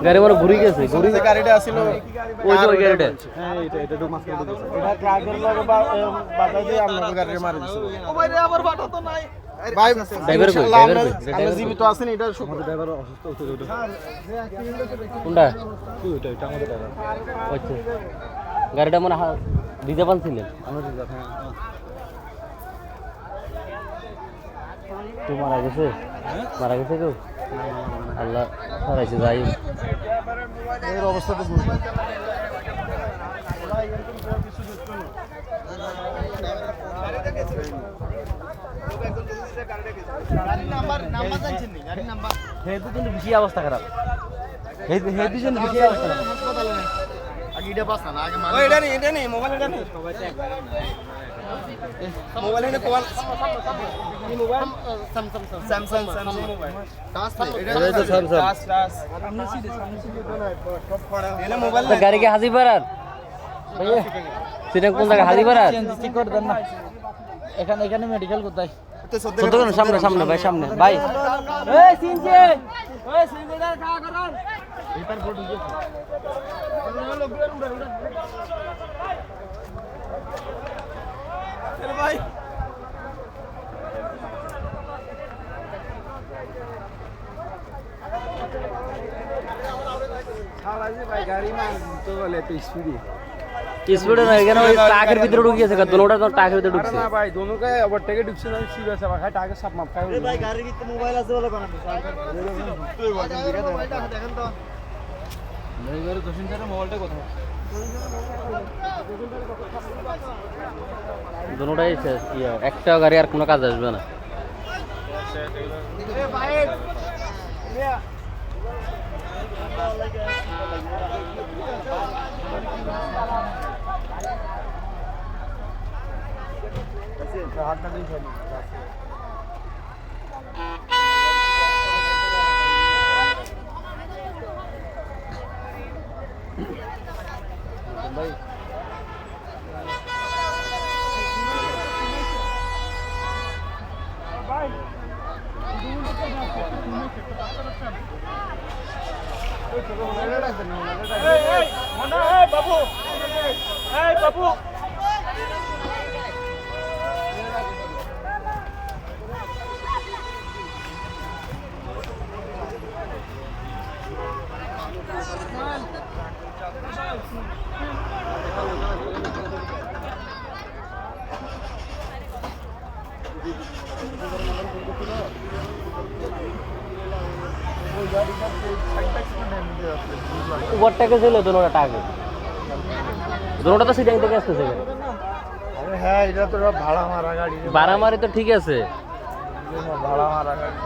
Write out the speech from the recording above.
গাড়ি মানে ঘুরে গেছে, ঘুরে গাড়িটা আসছিল ওই যে ওই গাড়িটা। হ্যাঁ এটা এটা তো মাছ কেটে দিছে এটা ট্রাকের লগে বাধা দিয়ে আপনার গাড়ি মারি দিছে ও ভাই রে আমার বাটা তো নাই ভাই ড্রাইভার কই, আমরা জীবিত আছেন এটা আমাদের ড্রাইভার অসুস্থ হতে ওটা কোনটা ওটা এটা আমাদের ড্রাইভার আচ্ছা গাড়িটা মানে রিজার্ভ আনছিলেন? আমরা রিজার্ভ হ্যাঁ তো মারা গেছে, মারা গেছে কেউ? আল্লাহ হারাইছে, যাই এর অবস্থা তো বুঝুন হে দুজন বেশি অবস্থা খারাপ, হে দুজন বেশি অবস্থা খারাপ। আগে এটা পাস না আগে মানে এটা নেই মোবাইল এটা নেই সবাই তো এক জায়গা নাই মোবাইল এনে কোয়াল কি মোবাইল স্যামসাং মোবাইল টাচ এটা তো স্যামসাং টাচ সামনে সিধে সব পড়া এনে মোবাইল গাড়ি কি হাজিপাড়ার? সেটা কোন জায়গা? হাজিপাড়ার ঠিক করে দেন না, এখানে এখানে মেডিকেল কোথায়? সত্যি সামনে সামনে ভাই, সামনে ভাই। এই সিনজে ওই সিনজেদার খাওয়া করান এটার ফটো দিয়ে চল ভাই সারা যে ভাই গাড়ি না তো বলে তো স্পিডে স্পিডে না, এখানে ওই ট্রাকের ভিতরে ঢুকে গেছে, দুটোটা তো ট্রাকের ভিতরে ঢুকছে। না ভাই দোনোকে ওভারটেকে ঢুকছে না, সিরিয়াস আছে ভাই টাকে সব মাপ খায় ভাই গাড়ির ভিতরে মোবাইল আছে বলে কোন তুই মোবাইলটা দেখেন তো ড্রাইভারের দোষিনটার মোবাইলটা কোথায়? দুটোটাই শেষ, একটা গাড়ি আর কোনো কাজ আসবে না। হাতটা দিন সব ভাই বাবু বাবু ওভারটেকে ছিল দুটোটা টাকে, দুটোটা তো সিটিং থেকে আসতেছে। আরে হ্যাঁ এটা তো ভাড়া মারা গাড়ি বারামারি তো ঠিক আছে, ভাড়া মারা গাড়ি